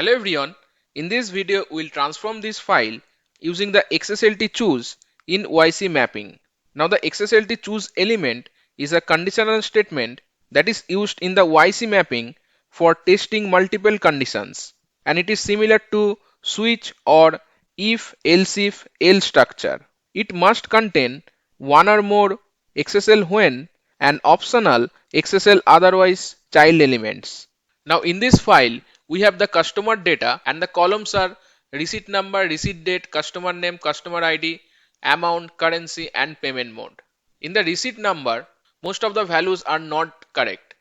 Hello everyone, in this video we will transform this file using the XSLT choose in OIC mapping. Now the XSLT choose element is a conditional statement that is used in the OIC mapping for testing multiple conditions, and it is similar to switch or if else structure. It must contain one or more XSL when and optional XSL otherwise child elements. Now in this file, we have the customer data and the columns are receipt number, receipt date, customer name, customer ID, amount, currency and payment mode. In the receipt number, most of the values are not correct.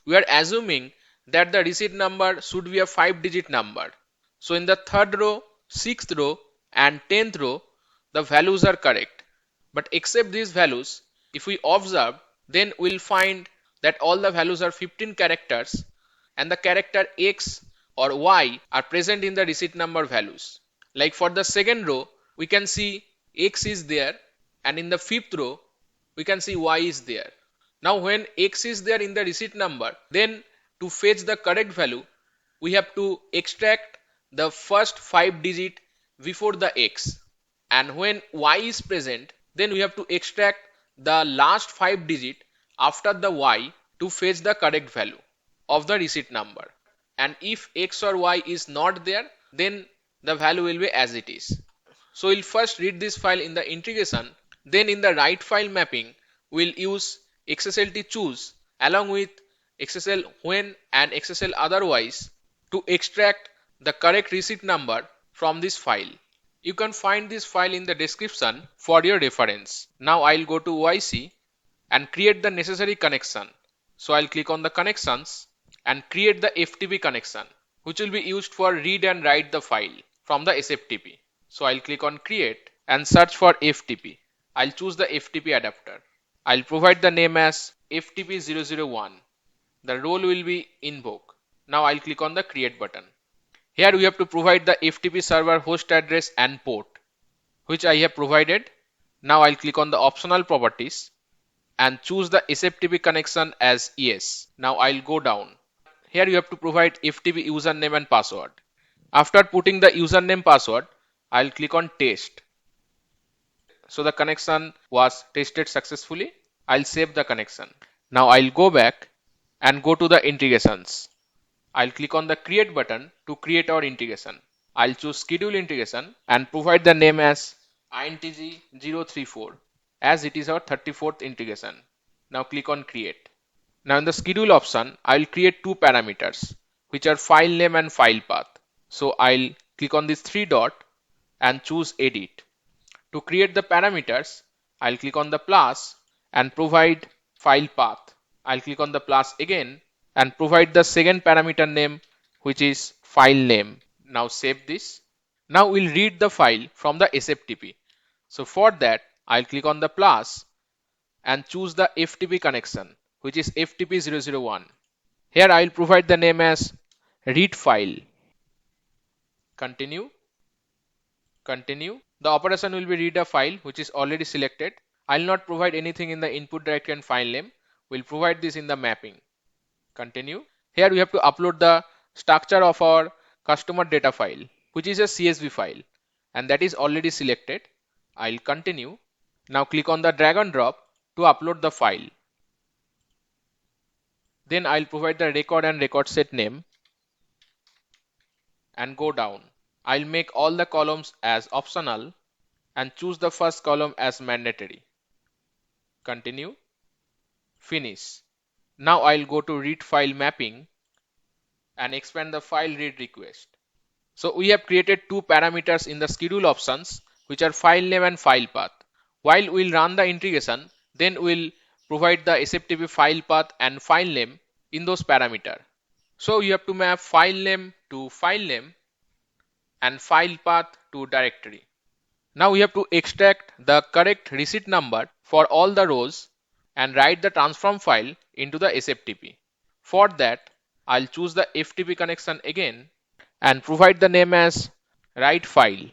We are assuming that the receipt number should be a 5-digit number. So in the third row, sixth row and 10th row, the values are correct. But except these values, if we observe, then we'll find that all the values are 15 characters and the character X or Y are present in the receipt number values. Like for the second row, we can see X is there, and in the fifth row, we can see Y is there. Now when X is there in the receipt number, then to fetch the correct value, we have to extract the first 5 digit before the X. And when Y is present, then we have to extract the last 5 digit after the Y to fetch the correct value of the receipt number. And if X or Y is not there, then the value will be as it is. So we'll first read this file in the integration, then in the write file mapping, we'll use XSLT choose along with XSL when and XSL otherwise to extract the correct receipt number from this file. You can find this file in the description for your reference. Now I'll go to OIC and create the necessary connection. So I'll click on the connections and create the FTP connection, which will be used for read and write the file from the SFTP. So I'll click on create and search for FTP. I'll choose the FTP adapter. I'll provide the name as FTP001. The role will be invoke. Now I'll click on the create button. Here we have to provide the FTP server host address and port, which I have provided. Now I'll click on the optional properties and choose the SFTP connection as yes. Now I'll go down. Here you have to provide FTP username and password. After putting the username password, I'll click on test. So the connection was tested successfully. I'll save the connection. Now I'll go back and go to the integrations. I'll click on the create button to create our integration. I'll choose schedule integration and provide the name as intg034 as it is our 34th integration. Now click on create. Now in the schedule option, I'll create two parameters which are file name and file path. So I'll click on this three dot and choose edit. To create the parameters, I'll click on the plus and provide file path. I'll click on the plus again and provide the second parameter name, which is file name. Now save this. Now we'll read the file from the SFTP. So for that, I'll click on the plus and choose the FTP connection, which is FTP001. Here I'll provide the name as read file. Continue. Continue. The operation will be read a file which is already selected. I'll not provide anything in the input directory and file name. We'll provide this in the mapping. Continue. Here we have to upload the structure of our customer data file, which is a CSV file, and that is already selected. I'll continue. Now click on the drag and drop to upload the file. Then I'll provide the record and record set name and go down. I'll make all the columns as optional and choose the first column as mandatory. Continue. Finish. Now I'll go to read file mapping and expand the file read request. So we have created two parameters in the schedule options, which are file name and file path. While we'll run the integration, then we'll provide the SFTP file path and file name in those parameters. So you have to map file name to file name and file path to directory. Now we have to extract the correct receipt number for all the rows and write the transform file into the SFTP. For that, I'll choose the FTP connection again and provide the name as write file.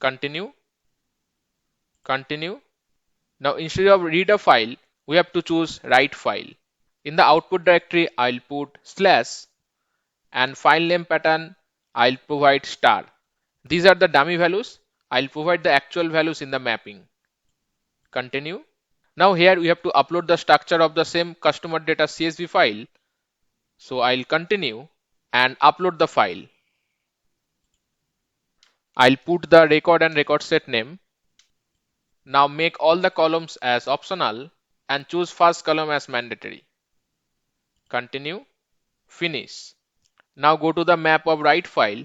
Continue. Continue. Now instead of read a file, we have to choose write file. In the output directory, I'll put slash and file name pattern I'll provide star. These are the dummy values. I'll provide the actual values in the mapping. Continue. Now here we have to upload the structure of the same customer data CSV file. So I'll continue and upload the file. I'll put the record and record set name. Now make all the columns as optional and choose first column as mandatory. Continue. Finish. Now go to the map of write file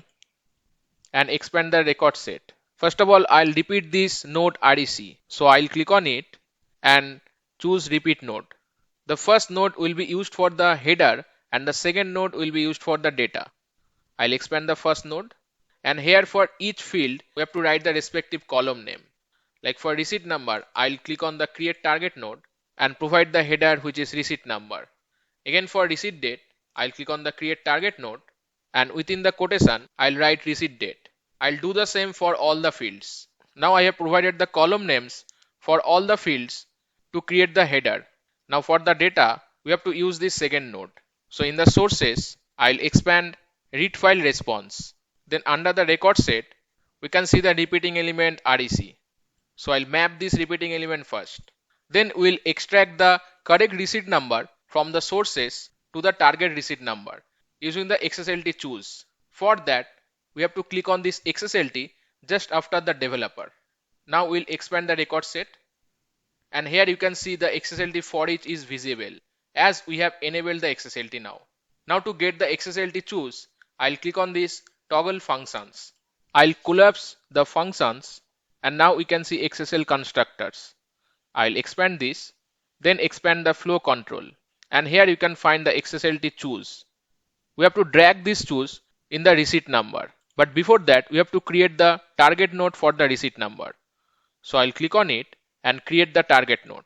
and expand the record set. First of all, I'll repeat this node REC. So I'll click on it and choose repeat node. The first node will be used for the header and the second node will be used for the data. I'll expand the first node, and here for each field we have to write the respective column name. Like for receipt number, I'll click on the create target node and provide the header which is receipt number. Again for receipt date, I'll click on the create target node and within the quotation I'll write receipt date. I'll do the same for all the fields. Now I have provided the column names for all the fields to create the header. Now for the data, we have to use this second node. So in the sources, I'll expand read file response. Then under the record set, we can see the repeating element REC. So I'll map this repeating element first. Then we'll extract the correct receipt number from the sources to the target receipt number using the XSLT choose. For that, we have to click on this XSLT just after the developer. Now we'll expand the record set, and here you can see the XSLT for each is visible as we have enabled the XSLT now. Now to get the XSLT choose, I'll click on this toggle functions. I'll collapse the functions and now we can see XSL constructors. I'll expand this, then expand the flow control, and here you can find the XSLT choose. We have to drag this choose in the receipt number, but before that we have to create the target node for the receipt number. So I'll click on it and create the target node.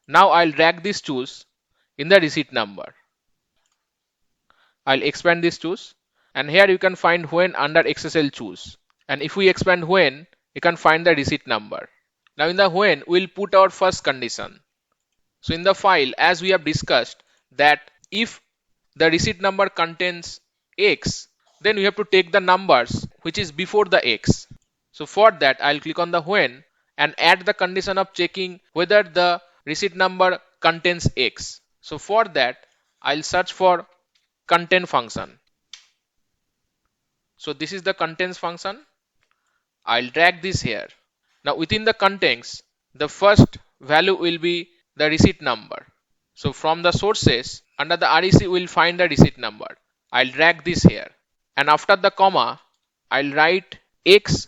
Now I'll drag this choose in the receipt number. I'll expand this choose, and here you can find when under XSL choose, and if we expand when, you can find the receipt number. Now in the when, we'll put our first condition. So in the file, as we have discussed, that if the receipt number contains X, then we have to take the numbers which is before the X. So for that, I'll click on the when and add the condition of checking whether the receipt number contains X. So for that, I'll search for contain function. So this is the contains function. I'll drag this here. Now within the contents, the first value will be the receipt number. So from the sources, under the REC we'll find the receipt number. I'll drag this here, and after the comma, I'll write X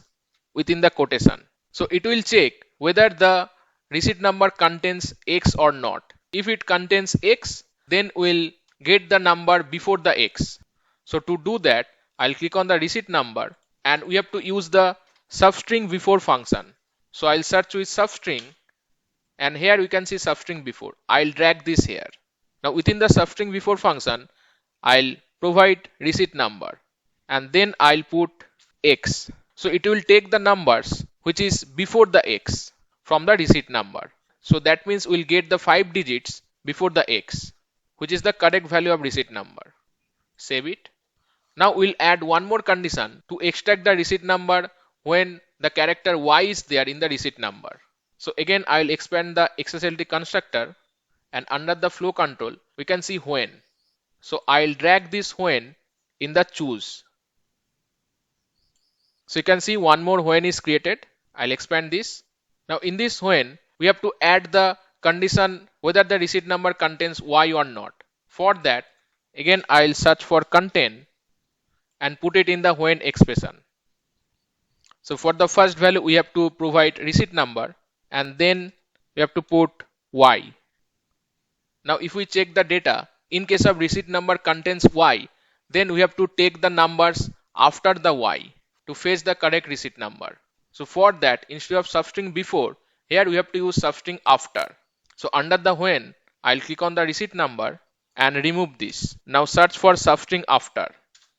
within the quotation. So it will check whether the receipt number contains X or not. If it contains X, then we'll get the number before the X. So to do that, I'll click on the receipt number and we have to use the substring before function. So I'll search with substring, and here we can see substring before. I'll drag this here. Now within the substring before function, I'll provide receipt number and then I'll put X. So it will take the numbers which is before the X from the receipt number. So that means we'll get the 5 digits before the X, which is the correct value of receipt number. Save it. Now we'll add one more condition to extract the receipt number when the character Y is there in the receipt number. So again, I'll expand the XSLT constructor, and under the flow control, we can see when. So I'll drag this when in the choose. So you can see one more when is created. I'll expand this. Now in this when, we have to add the condition whether the receipt number contains Y or not. For that, again I'll search for contain and put it in the when expression. So for the first value, we have to provide receipt number and then we have to put Y. Now if we check the data, in case of receipt number contains Y, then we have to take the numbers after the Y to fetch the correct receipt number. So for that, instead of substring before, here we have to use substring after. So under the when, I'll click on the receipt number and remove this. Now search for substring after.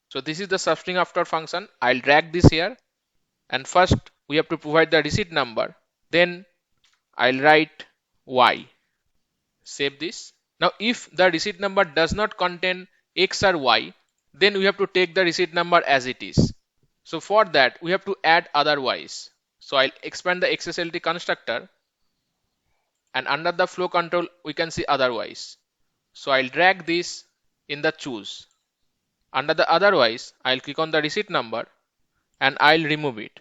So this is the substring after function. I'll drag this here, and first we have to provide the receipt number, then I'll write Y. Save this. Now if the receipt number does not contain X or Y, Then we have to take the receipt number as it is. So for that we have to add otherwise. So I'll expand the XSLT constructor, and under the flow control we can see otherwise. So I'll drag this in the choose. Under the otherwise, I'll click on the receipt number and I'll remove it.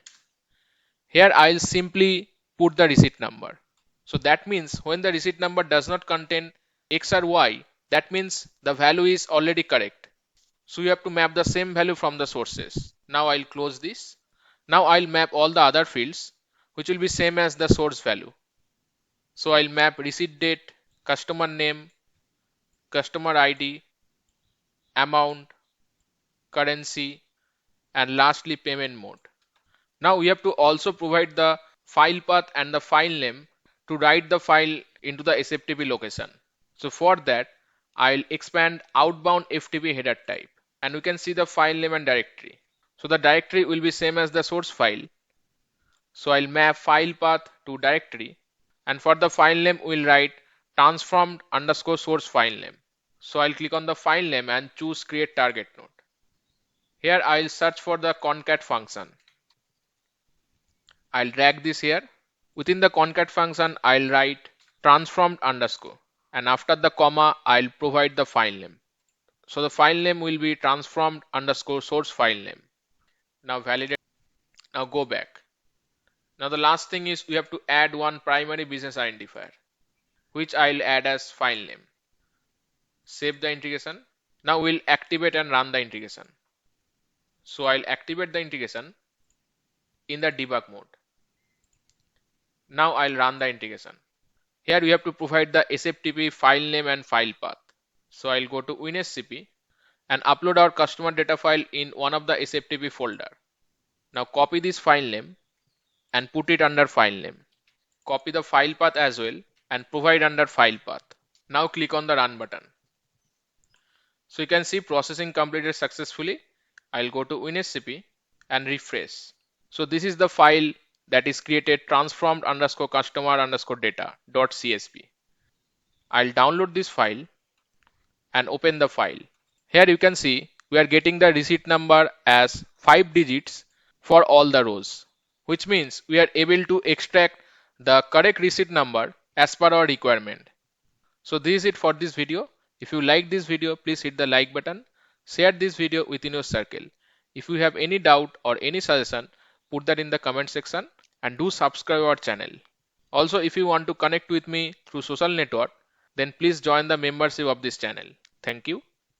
Here I'll simply put the receipt number. So that means when the receipt number does not contain X or Y, that means the value is already correct. So you have to map the same value from the sources. Now I'll close this. Now I'll map all the other fields which will be same as the source value. So I'll map receipt date, customer name, customer ID, amount, currency, and lastly payment mode. Now we have to also provide the file path and the file name to write the file into the SFTP location. So for that, I'll expand outbound FTP header type, and we can see the file name and directory. So the directory will be same as the source file. So I'll map file path to directory, and for the file name we'll write transformed underscore source file name. So I'll click on the file name and choose create target node. Here I'll search for the concat function. I'll drag this here. Within the concat function, I'll write transformed underscore, and after the comma, I'll provide the file name. So the file name will be transformed underscore source file name. Now validate. Now go back. Now the last thing is we have to add one primary business identifier, which I'll add as file name. Save the integration. Now we'll activate and run the integration. So I'll activate the integration in the debug mode. Now I'll run the integration. Here we have to provide the SFTP file name and file path. So I'll go to WinSCP and upload our customer data file in one of the SFTP folder. Now copy this file name and put it under file name. Copy the file path as well and provide under file path. Now click on the run button. So you can see processing completed successfully. I'll go to WinSCP and refresh. So this is the file that is created transformed underscore customer underscore data .csv. I'll download this file and open the file. Here you can see we are getting the receipt number as 5 digits for all the rows, which means we are able to extract the correct receipt number as per our requirement. So this is it for this video. If you like this video, please hit the like button, share this video within your circle. If you have any doubt or any suggestion, put that in the comment section, and do subscribe our channel. Also, if you want to connect with me through social network, then please join the membership of this channel. Thank you.